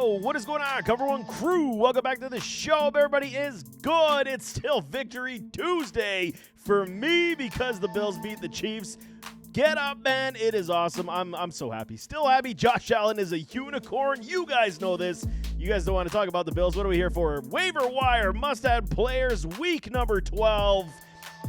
Yo, what is going on, Cover One crew? Welcome back to the show. Hope everybody is good. It's still Victory Tuesday for me because the Bills beat the Chiefs. Get up, man. It is awesome. I'm so happy. Still happy. Josh Allen is a unicorn. You guys know this. You guys don't want to talk about the Bills. What are we here for? Waiver Wire must-add players week number 12.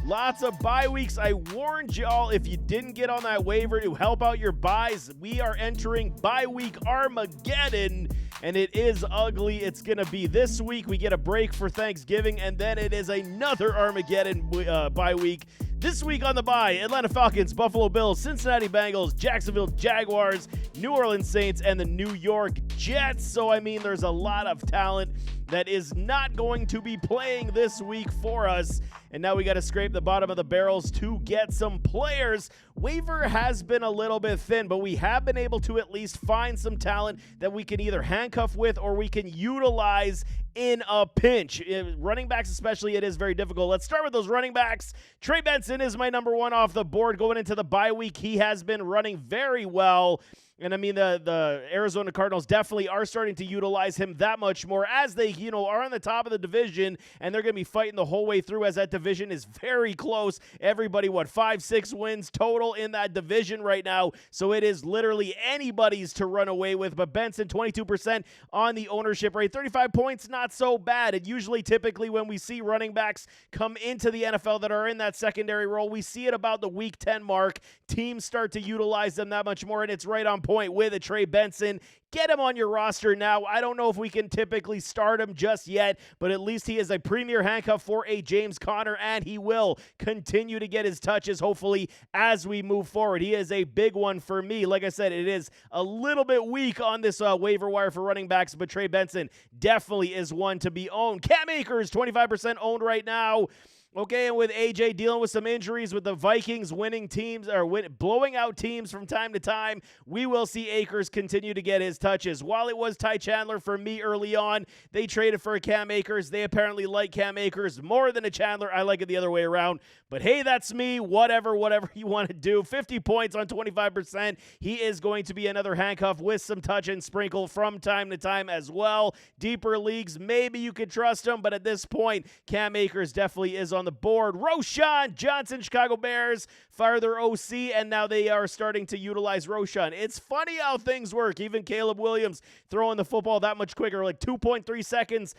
Lots of bye weeks. I warned y'all if you didn't get on that waiver to help out your buys, we are entering bye week Armageddon, and it is ugly. It's going to be this week. We get a break for Thanksgiving, and then it is another Armageddon bye week. This week on the bye, Atlanta Falcons, Buffalo Bills, Cincinnati Bengals, Jacksonville Jaguars, New Orleans Saints, and the New York Jets. So, I mean, there's a lot of talent that is not going to be playing this week for us. And now we got to scrape the bottom of the barrels to get some players. Waiver has been a little bit thin, but we have been able to at least find some talent that we can either handcuff with or we can utilize in a pinch. Running backs especially, it is very difficult. Let's start with those running backs. Trey Benson is my number one off the board going into the bye week. He has been running very well. And I mean, the Arizona Cardinals definitely are starting to utilize him that much more as they, are on the top of the division, and they're going to be fighting the whole way through as that division is very close. Everybody, 5-6 wins total in that division right now. So it is literally anybody's to run away with. But Benson, 22% on the ownership rate, 35 points, not so bad. And usually, typically, when we see running backs come into the NFL that are in that secondary role, we see it about the week 10 mark. Teams start to utilize them that much more, and it's right on point with a Trey Benson. Get him on your roster now. I don't know if we can typically start him just yet, but at least he is a premier handcuff for a James Conner, and he will continue to get his touches, hopefully, as we move forward. He is a big one for me. Like I said, it is a little bit weak on this waiver wire for running backs, but Trey Benson definitely is one to be owned. Cam Akers, 25% owned right now. Okay, and with AJ dealing with some injuries with the Vikings winning teams or blowing out teams from time to time, we will see Akers continue to get his touches. While it was Ty Chandler for me early on, they traded for a Cam Akers. They apparently like Cam Akers more than a Chandler. I like it the other way around. But hey, that's me. Whatever you want to do. 50 points on 25%. He is going to be another handcuff with some touch and sprinkle from time to time as well. Deeper leagues, maybe you could trust him, but at this point, Cam Akers definitely is on the board. Roschon Johnson, Chicago Bears, fire their OC, and now they are starting to utilize Roschon. It's funny how things work. Even Caleb Williams throwing the football that much quicker, like 2.3 seconds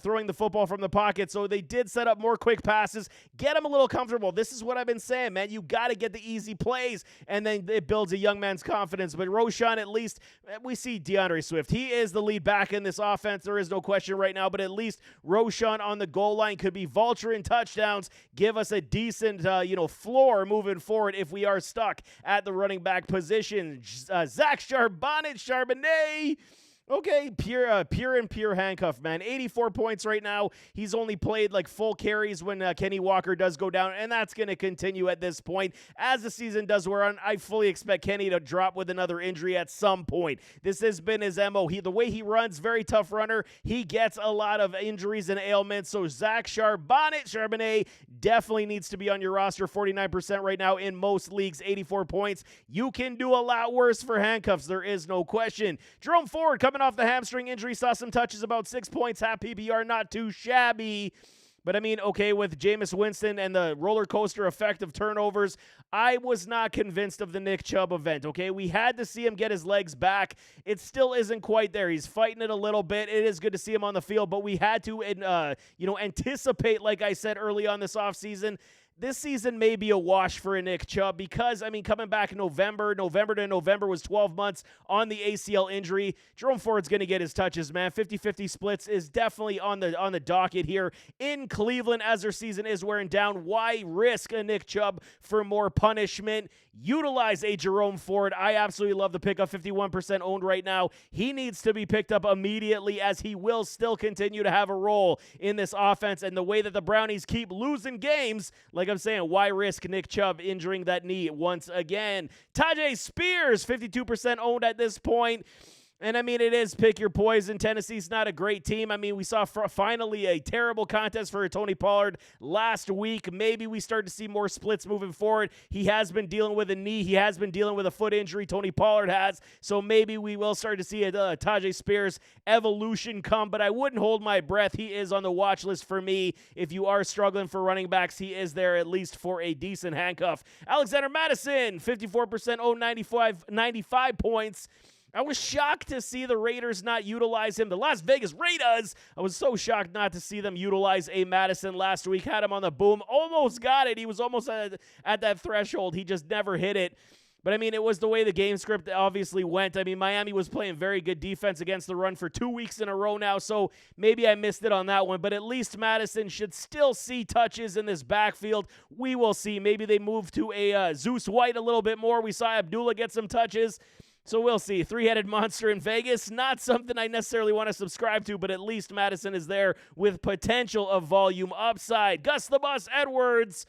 throwing the football from the pocket. So they did set up more quick passes. Get him a little comfortable. This is what I've been saying, man. You got to get the easy plays, and then it builds a young man's confidence. But Roschon, at least, we see DeAndre Swift. He is the lead back in this offense. There is no question right now, but at least Roschon on the goal line could be vulturing touchdowns, give us a decent, floor moving forward if we are stuck at the running back position. Zach Charbonnet. Okay, pure handcuff, man. 84 points right now. He's only played like full carries when Kenny Walker does go down, and that's going to continue at this point. As the season does wear on, I fully expect Kenny to drop with another injury at some point. This has been his MO. The way he runs, very tough runner. He gets a lot of injuries and ailments, so Zach Charbonnet definitely needs to be on your roster. 49% right now in most leagues, 84 points. You can do a lot worse for handcuffs. There is no question. Jerome Ford coming off the hamstring injury, saw some touches, about 6 points, half PPR, not too shabby. But I mean, okay, with Jameis Winston and the roller coaster effect of turnovers, I was not convinced of the Nick Chubb event, okay? We had to see him get his legs back. It still isn't quite there. He's fighting it a little bit. It is good to see him on the field, but we had to, anticipate, like I said early on this offseason, this season may be a wash for a Nick Chubb because, coming back in November to November was 12 months on the ACL injury. Jerome Ford's going to get his touches, man. 50-50 splits is definitely on the docket here in Cleveland as their season is wearing down. Why risk a Nick Chubb for more punishment? Utilize a Jerome Ford. I absolutely love the pickup. 51% owned right now. He needs to be picked up immediately as he will still continue to have a role in this offense. And the way that the Brownies keep losing games, like I'm saying, why risk Nick Chubb injuring that knee once again? Tajay Spears, 52% owned at this point. And, I mean, it is pick your poison. Tennessee's not a great team. I mean, we saw finally a terrible contest for Tony Pollard last week. Maybe we start to see more splits moving forward. He has been dealing with a knee. He has been dealing with a foot injury. Tony Pollard has. So maybe we will start to see a Tajay Spears evolution come. But I wouldn't hold my breath. He is on the watch list for me. If you are struggling for running backs, he is there at least for a decent handcuff. Alexander Mattison, 54% owned, 95 points. I was shocked to see the Raiders not utilize him. The Las Vegas Raiders, I was so shocked not to see them utilize a Madison last week. Had him on the boom. Almost got it. He was almost at that threshold. He just never hit it. But, I mean, it was the way the game script obviously went. I mean, Miami was playing very good defense against the run for 2 weeks in a row now, so maybe I missed it on that one. But at least Madison should still see touches in this backfield. We will see. Maybe they move to a Zeus White a little bit more. We saw Abdullah get some touches. So we'll see. Three-headed monster in Vegas, not something I necessarily want to subscribe to, but at least Madison is there with potential of volume upside. Gus the Bus Edwards.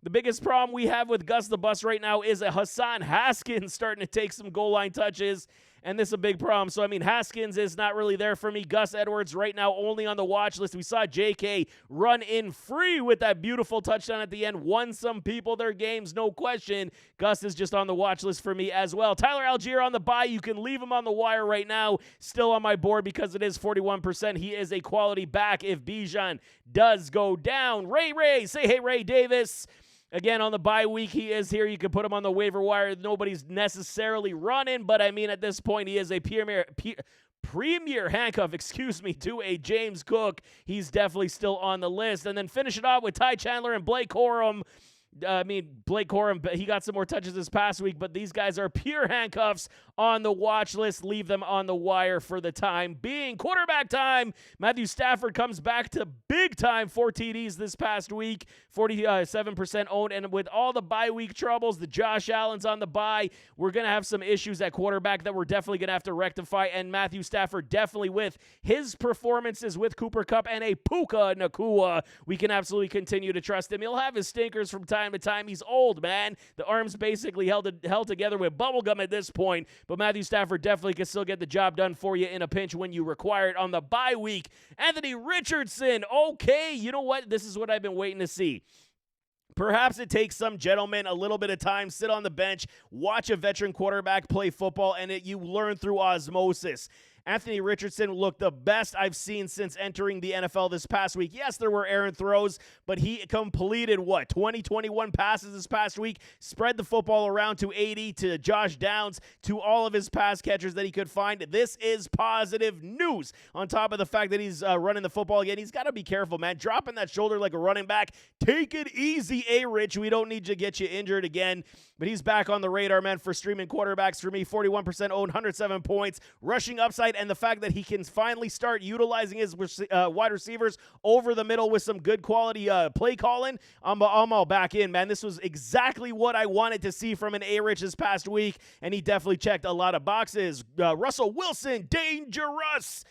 The biggest problem we have with Gus the Bus right now is a Hassan Haskins starting to take some goal line touches, and this is a big problem. So, I mean, Haskins is not really there for me. Gus Edwards right now only on the watch list. We saw JK run in free with that beautiful touchdown at the end. Won some people their games, no question. Gus is just on the watch list for me as well. Tyler Algier on the bye. You can leave him on the wire right now. Still on my board because it is 41%. He is a quality back if Bijan does go down. Ray, say hey, Ray Davis. Again, on the bye week, he is here. You can put him on the waiver wire. Nobody's necessarily running, but I mean, at this point, he is a premier handcuff, to a James Cook. He's definitely still on the list. And then finish it off with Ty Chandler and Blake Corum. Blake Corum, he got some more touches this past week, but these guys are pure handcuffs on the watch list. Leave them on the wire for the time being. Quarterback time. Matthew Stafford comes back to big time, 4 TDs this past week, 47% owned, and with all the bye week troubles, the Josh Allen's on the bye, we're going to have some issues at quarterback that we're definitely going to have to rectify, and Matthew Stafford definitely with his performances with Cooper Kupp and a Puka Nacua, we can absolutely continue to trust him. He'll have his stinkers from time to time. He's old, man. The arm's basically held together with bubblegum at this point, but Matthew Stafford definitely can still get the job done for you in a pinch when you require it on the bye week. Anthony Richardson, okay, you know what? This is what I've been waiting to see. Perhaps it takes some gentlemen a little bit of time, sit on the bench, watch a veteran quarterback play football, and you learn through osmosis. Anthony Richardson looked the best I've seen since entering the NFL this past week. Yes, there were errant throws, but he completed, 21 passes this past week, spread the football around to 80, to Josh Downs, to all of his pass catchers that he could find. This is positive news. On top of the fact that he's running the football again, he's got to be careful, man. Dropping that shoulder like a running back. Take it easy, A-Rich. We don't need to get you injured again. But he's back on the radar, man, for streaming quarterbacks for me. 41% owned, 107 points. Rushing upside, and the fact that he can finally start utilizing his wide receivers over the middle with some good quality play calling, I'm all back in, man. This was exactly what I wanted to see from an A-Rich this past week, and he definitely checked a lot of boxes. Russell Wilson, dangerous.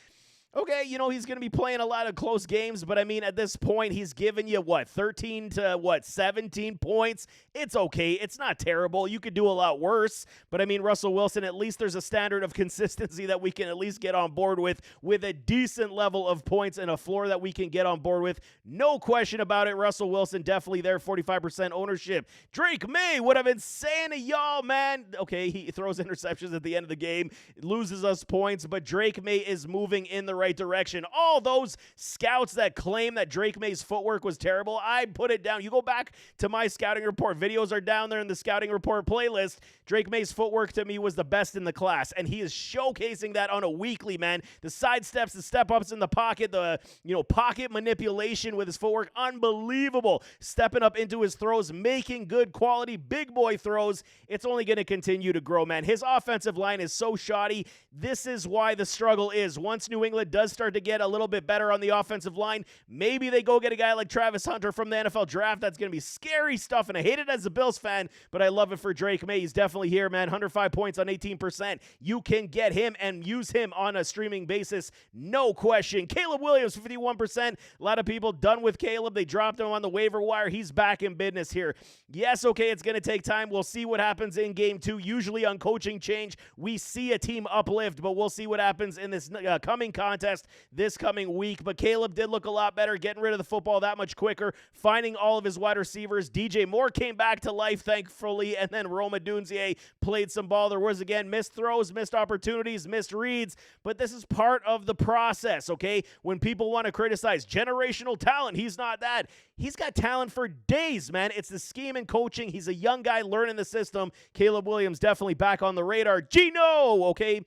Okay, he's going to be playing a lot of close games, but I mean, at this point, he's given you, 13 to, 17 points? It's okay. It's not terrible. You could do a lot worse, but I mean, Russell Wilson, at least there's a standard of consistency that we can at least get on board with a decent level of points and a floor that we can get on board with. No question about it. Russell Wilson, definitely there, 45% ownership. Drake May, what I've been saying to y'all, man. Okay, he throws interceptions at the end of the game, loses us points, but Drake May is moving in the right direction. All those scouts that claim that Drake May's footwork was terrible, I put it down. You go back to my scouting report. Videos are down there in the scouting report playlist. Drake May's footwork to me was the best in the class, and he is showcasing that on a weekly, man. The side steps, the step ups in the pocket, the pocket manipulation with his footwork, unbelievable. Stepping up into his throws, making good quality big boy throws. It's only going to continue to grow, man. His offensive line is so shoddy. This is why the struggle is. Once New England does start to get a little bit better on the offensive line, maybe they go get a guy like Travis Hunter from the NFL draft. That's going to be scary stuff, and I hate it as a Bills fan, but I love it for Drake May. He's definitely here, man. 105 points on 18%. You can get him and use him on a streaming basis, no question. Caleb Williams, 51%. A lot of people done with Caleb. They dropped him on the waiver wire. He's back in business here. Yes, okay, it's going to take time. We'll see what happens in game 2. Usually on coaching change, we see a team uplift, but we'll see what happens in this coming contest this coming week. But Caleb did look a lot better, getting rid of the football that much quicker, finding all of his wide receivers. DJ Moore came back to life, thankfully, and then Roma Dunzier played some ball. There was, again, missed throws, missed opportunities, missed reads, but this is part of the process, okay? When people want to criticize generational talent, he's not that. He's got talent for days, man. It's the scheme and coaching. He's a young guy learning the system. Caleb Williams definitely back on the radar. Gino, okay?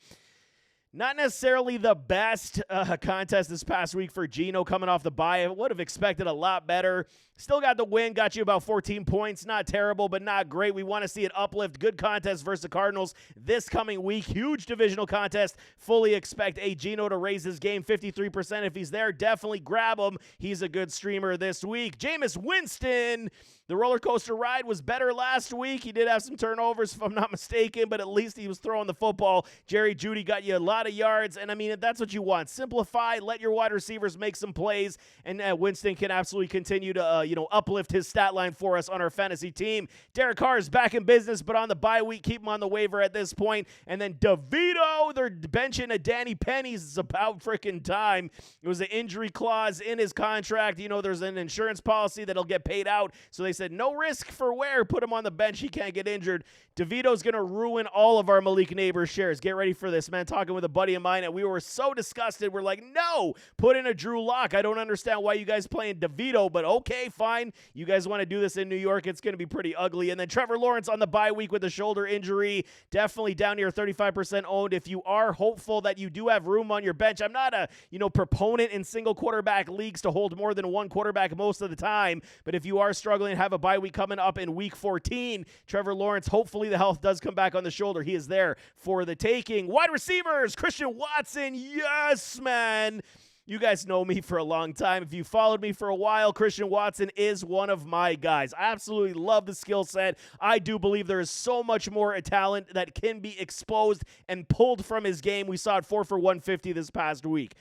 Not necessarily the best contest this past week for Gino coming off the bye. I would have expected a lot better. Still got the win, got you about 14 points. Not terrible, but not great. We want to see an uplift. Good contest versus the Cardinals this coming week. Huge divisional contest. Fully expect a Gino to raise his game 53%. If he's there, definitely grab him. He's a good streamer this week. Jameis Winston. The roller coaster ride was better last week. He did have some turnovers, if I'm not mistaken, but at least he was throwing the football. Jerry Jeudy got you a lot of yards, and I mean, that's what you want. Simplify, let your wide receivers make some plays, and Winston can absolutely continue to, uplift his stat line for us on our fantasy team. Derek Carr is back in business, but on the bye week, keep him on the waiver at this point. And then DeVito, they're benching a Danny Pennies. It's about freaking time. It was an injury clause in his contract. There's an insurance policy that'll get paid out, so they said no risk for Ware. Put him on the bench. He can't get injured. DeVito's going to ruin all of our Malik Neighbors shares. Get ready for this, man. Talking with a buddy of mine, and we were so disgusted. We're like, no, put in a Drew Lock. I don't understand why you guys playing DeVito, but okay, fine. You guys want to do this in New York. It's going to be pretty ugly. And then Trevor Lawrence on the bye week with a shoulder injury. Definitely down here, 35% owned. If you are hopeful that you do have room on your bench, I'm not a, proponent in single quarterback leagues to hold more than one quarterback most of the time. But if you are struggling and have a bye week coming up in week 14, Trevor Lawrence, hopefully the health does come back on the shoulder. He is there for the taking. Wide receivers, Christian Watson. Yes, man. You guys know me for a long time. If you followed me for a while, Christian Watson is one of my guys. I absolutely love the skill set. I do believe there is so much more talent that can be exposed and pulled from his game. We saw it 4 for 150 this past week.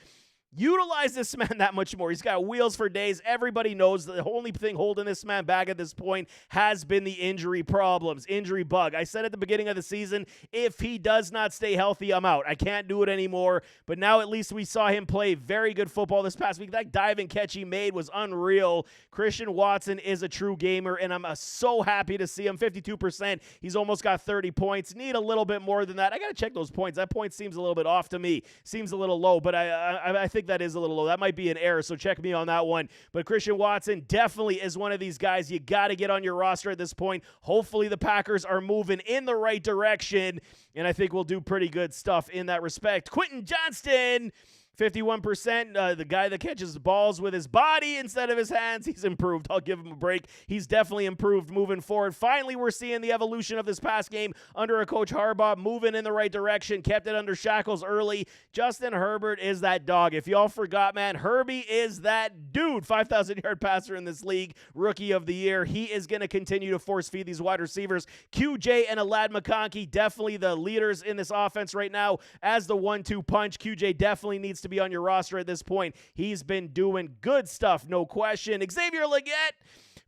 Utilize this man that much more. He's got wheels for days. Everybody knows the only thing holding this man back at this point has been the injury problems, injury bug. I said at the beginning of the season, if he does not stay healthy, I'm out. I can't do it anymore. But now at least we saw him play very good football this past week. That dive and catch he made was unreal. Christian Watson is a true gamer, and I'm so happy to see him. 52%. He's almost got 30 points. Need a little bit more than that. I got to check those points. That point seems a little bit off to me. Seems a little low, but I think that is a little low. That might be an error, so check me on that one. But Christian Watson definitely is one of these guys you got to get on your roster at this point. Hopefully the Packers are moving in the right direction, and I think we'll do pretty good stuff in that respect. Quentin Johnston, 51%, the guy that catches balls with his body instead of his hands. He's improved. I'll give him a break. He's definitely improved moving forward. Finally, we're seeing the evolution of this pass game under a Coach Harbaugh, moving in the right direction. Kept it under shackles early. Justin Herbert is that dog. If y'all forgot, man, Herbie is that dude. 5,000-yard passer in this league, rookie of the year. He is going to continue to force feed these wide receivers. QJ and Alad McConkey, definitely the leaders in this offense right now as the 1-2 punch. QJ definitely needs to be on your roster at this point. He's been doing good stuff, no question. Xavier Legette,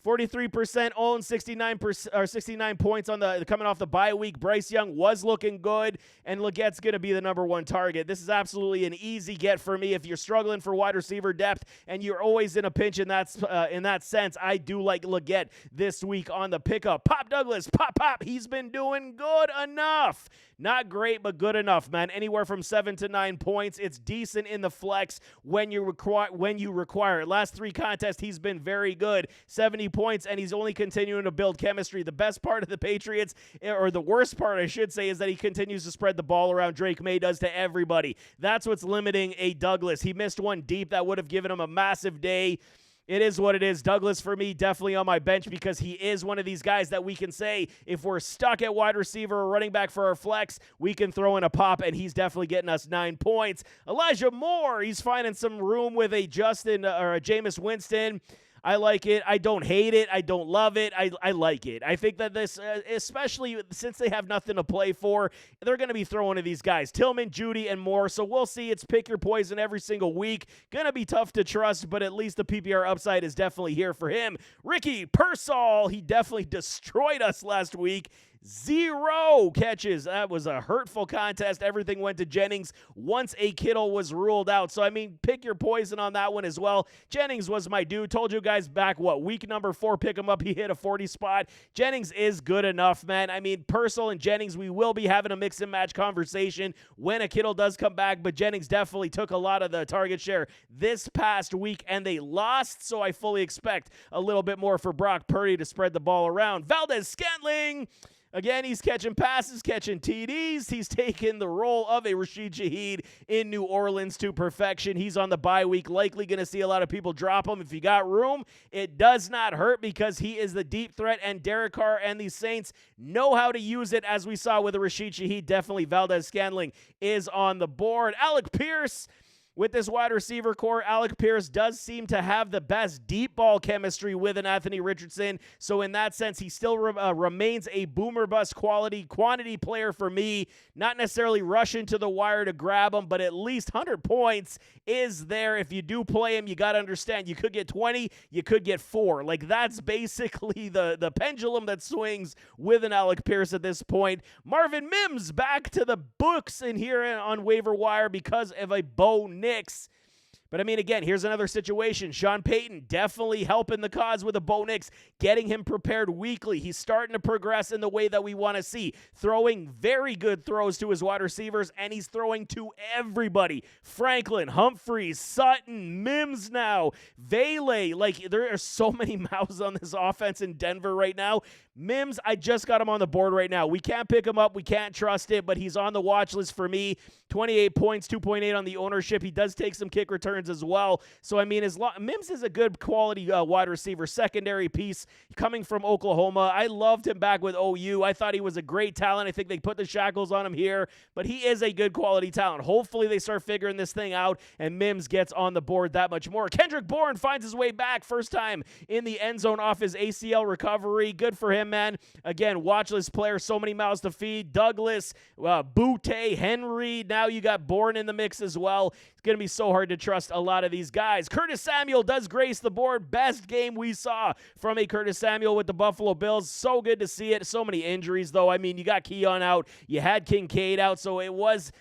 43% owned, 69 points on the coming off the bye week. Bryce Young was looking good, and Legette's going to be the number one target. This is absolutely an easy get for me. If you're struggling for wide receiver depth and you're always in a pinch in that sense, I do like Legette this week on the pickup. Pop Douglas, pop. He's been doing good enough. Not great, but good enough, man. Anywhere from 7 to 9 points. It's decent in the flex when you require it. Last 3 contests, he's been very good. 70 points, and he's only continuing to build chemistry. The best part of the Patriots, or the worst part, I should say, is that he continues to spread the ball around. Drake May does to everybody. That's what's limiting a Douglas. He missed one deep that would have given him a massive day. It is what it is. Douglas, for me, definitely on my bench because he is one of these guys that we can say if we're stuck at wide receiver or running back for our flex, we can throw in a pop, and he's definitely getting us 9 points. Elijah Moore, he's finding some room with a Justin or a Jameis Winston. I like it. I don't hate it. I don't love it. I like it. I think that this, especially since they have nothing to play for, they're going to be throwing to these guys, Tillman, Judy, and more. So we'll see. It's pick your poison every single week. Going to be tough to trust, but at least the PPR upside is definitely here for him. Ricky Pearsall, he definitely destroyed us last week. 0 catches. That was a hurtful contest. Everything went to Jennings once a Kittle was ruled out. So, I mean, pick your poison on that one as well. Jennings was my dude. Told you guys back, week number 4, pick him up. He hit a 40 spot. Jennings is good enough, man. I mean, Purcell and Jennings, we will be having a mix and match conversation when a Kittle does come back, but Jennings definitely took a lot of the target share this past week, and they lost, so I fully expect a little bit more for Brock Purdy to spread the ball around. Valdez-Scantling, again, he's catching passes, catching TDs. He's taken the role of a Rashid Shaheed in New Orleans to perfection. He's on the bye week, likely going to see a lot of people drop him. If you got room, it does not hurt because he is the deep threat, and Derek Carr and the Saints know how to use it, as we saw with the Rashid Shaheed. Definitely Valdez-Scantling is on the board. Alec Pierce, with this wide receiver core, Alec Pierce does seem to have the best deep ball chemistry with an Anthony Richardson. So in that sense, he still remains a boomer bust quantity player for me. Not necessarily rushing to the wire to grab him, but at least 100 points is there. If you do play him, you got to understand you could get 20, you could get 4. Like, that's basically the pendulum that swings with an Alec Pierce at this point. Marvin Mims back to the books in here on waiver wire because of a Bo Nix. But, I mean, again, here's another situation. Sean Payton definitely helping the cause with a Bo Nix, getting him prepared weekly. He's starting to progress in the way that we want to see, throwing very good throws to his wide receivers, and he's throwing to everybody. Franklin, Humphreys, Sutton, Mims now, Vele. Like, there are so many mouths on this offense in Denver right now. Mims, I just got him on the board right now. We can't pick him up. We can't trust it, but he's on the watch list for me. 28 points, 2.8 on the ownership. He does take some kick returns as well. So, I mean, Mims is a good quality wide receiver, secondary piece coming from Oklahoma. I loved him back with OU. I thought he was a great talent. I think they put the shackles on him here, but he is a good quality talent. Hopefully they start figuring this thing out, and Mims gets on the board that much more. Kendrick Bourne finds his way back. First time in the end zone off his ACL recovery. Good for him, man. Again, watch list player, so many mouths to feed. Douglas, Butte, Henry. Now you got Bourne in the mix as well. It's going to be so hard to trust a lot of these guys. Curtis Samuel does grace the board. Best game we saw from a Curtis Samuel with the Buffalo Bills. So good to see it. So many injuries, though. I mean, you got Keon out. You had Kincaid out. So it was,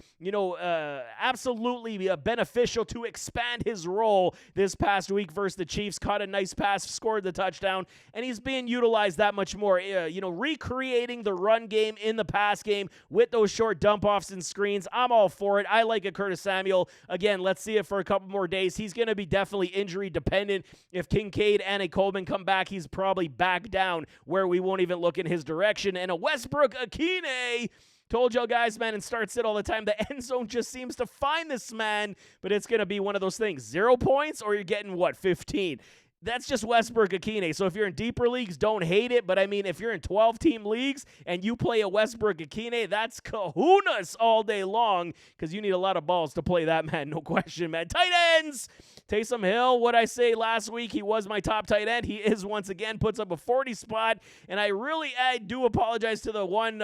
absolutely beneficial to expand his role this past week versus the Chiefs. Caught a nice pass, scored the touchdown, and he's being utilized that much more. Recreating the run game in the pass game with those short dump-offs and screens. I'm all for it. I like a Curtis Samuel. Again, let's see it for a couple more days. He's going to be definitely injury dependent. If Kincaid and a Coleman come back, he's probably back down where we won't even look in his direction. And a Westbrook Akine, told y'all guys, man, and starts it all the time. The end zone just seems to find this man, but it's going to be one of those things. 0 points or you're getting, 15? That's just Westbrook Akine. So if you're in deeper leagues, don't hate it. But, I mean, if you're in 12-team leagues and you play a Westbrook Akine, that's kahunas all day long because you need a lot of balls to play that, man. No question, man. Tight ends. Taysom Hill, what I say last week, he was my top tight end. He is once again, puts up a 40 spot. And I do apologize to the one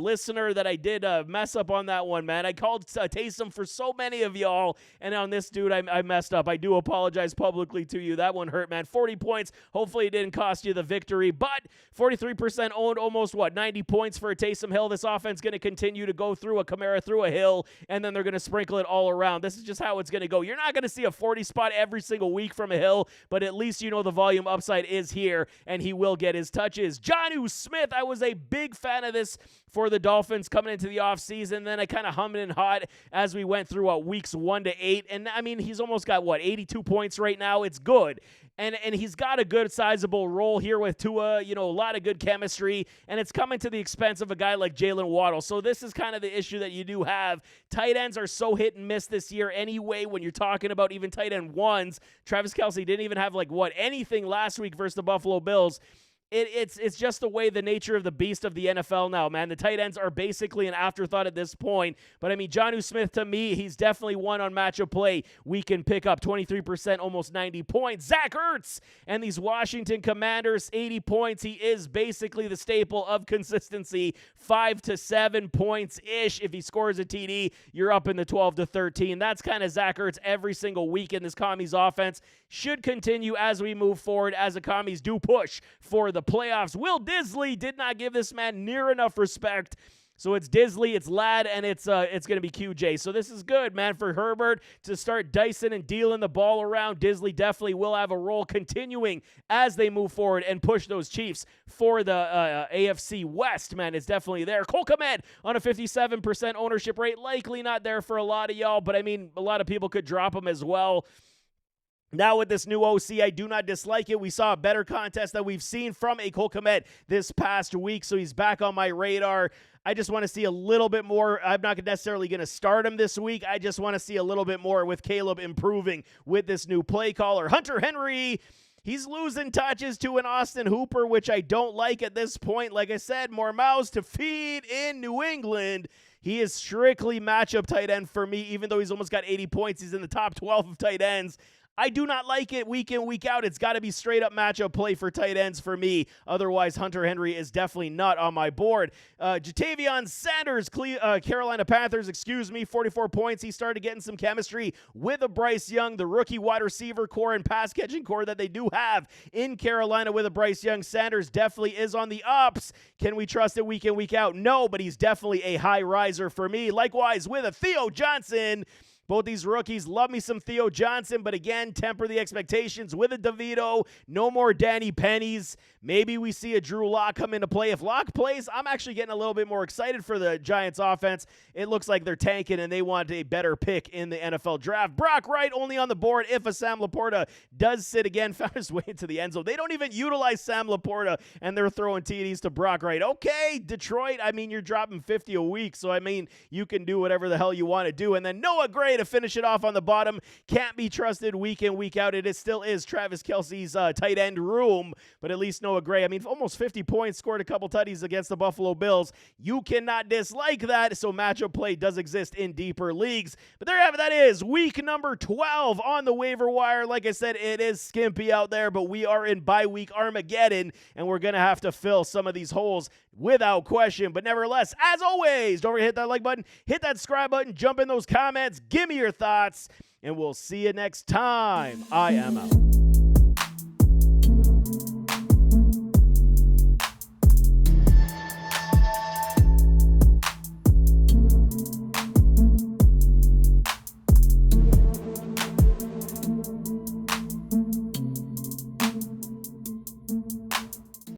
listener that I did mess up on that one, man. I called Taysom for so many of y'all. And on this dude, I messed up. I do apologize publicly to you. That one hurt, man. 40 points. Hopefully it didn't cost you the victory, but 43% owned, almost 90 points for a Taysom Hill. This offense going to continue to go through a Kamara, through a Hill, and then they're going to sprinkle it all around. This is just how it's going to go. You're not going to see a 40 spot every single week from a Hill, but at least you know the volume upside is here, and he will get his touches. Jonnu Smith, I was a big fan of this for the Dolphins coming into the offseason. Then I kind of hummed and hawed as we went through weeks 1 to 8. And I mean, he's almost got 82 points right now. It's good. And he's got a good sizable role here with Tua, a lot of good chemistry, and it's coming to the expense of a guy like Jalen Waddle. So this is kind of the issue that you do have. Tight ends are so hit and miss this year anyway when you're talking about even tight end ones. Travis Kelce didn't even have anything last week versus the Buffalo Bills. It's just the way the nature of the beast of the NFL now, man. The tight ends are basically an afterthought at this point. But, I mean, Jonnu Smith, to me, he's definitely one on matchup play. We can pick up 23%, almost 90 points. Zach Ertz and these Washington Commanders, 80 points. He is basically the staple of consistency, 5 to 7 points-ish. If he scores a TD, you're up in the 12 to 13. That's kind of Zach Ertz every single week in this Commies offense. Should continue as we move forward, as the Commies do push for the playoffs. Will Disley did not give this man near enough respect. So it's Disley, it's Ladd, and it's going to be QJ. So this is good, man, for Herbert to start dicing and dealing the ball around. Disley definitely will have a role continuing as they move forward and push those Chiefs for the AFC West, man. It's definitely there. Cole Kmet on a 57% ownership rate. Likely not there for a lot of y'all, but I mean, a lot of people could drop him as well. Now with this new OC, I do not dislike it. We saw a better contest that we've seen from a Cole Kmet this past week, so he's back on my radar. I just want to see a little bit more. I'm not necessarily going to start him this week. I just want to see a little bit more with Caleb improving with this new play caller. Hunter Henry, he's losing touches to an Austin Hooper, which I don't like at this point. Like I said, more mouths to feed in New England. He is strictly matchup tight end for me, even though he's almost got 80 points. He's in the top 12 of tight ends. I do not like it week in, week out. It's got to be straight up matchup play for tight ends for me. Otherwise, Hunter Henry is definitely not on my board. Jatavion Sanders, Carolina Panthers, 44 points. He started getting some chemistry with a Bryce Young, the rookie wide receiver core and pass catching core that they do have in Carolina with a Bryce Young. Sanders definitely is on the ups. Can we trust it week in, week out? No, but he's definitely a high riser for me. Likewise with a Theo Johnson. Both these rookies, love me some Theo Johnson, but again, temper the expectations with a DeVito. No more Danny Pennies. Maybe we see a Drew Lock come into play. If Lock plays, I'm actually getting a little bit more excited for the Giants offense. It looks like they're tanking and they want a better pick in the NFL draft. Brock Wright only on the board if a Sam Laporta does sit again, found his way into the end zone. They don't even utilize Sam Laporta, and they're throwing TDs to Brock Wright. Okay, Detroit, I mean, you're dropping 50 a week, so I mean, you can do whatever the hell you want to do. And then Noah Gray to finish it off on the bottom. Can't be trusted week in, week out. It still is Travis Kelce's tight end room, but at least Noah Gray, I mean, almost 50 points, scored a couple tutties against the Buffalo Bills. You cannot dislike that, so matchup play does exist in deeper leagues. But there you have it. That is week number 12 on the waiver wire. Like I said, it is skimpy out there, but we are in bye week Armageddon, and we're going to have to fill some of these holes without question. But nevertheless, as always, don't forget to hit that like button, hit that subscribe button, jump in those comments, give me your thoughts, and we'll see you next time. I am out.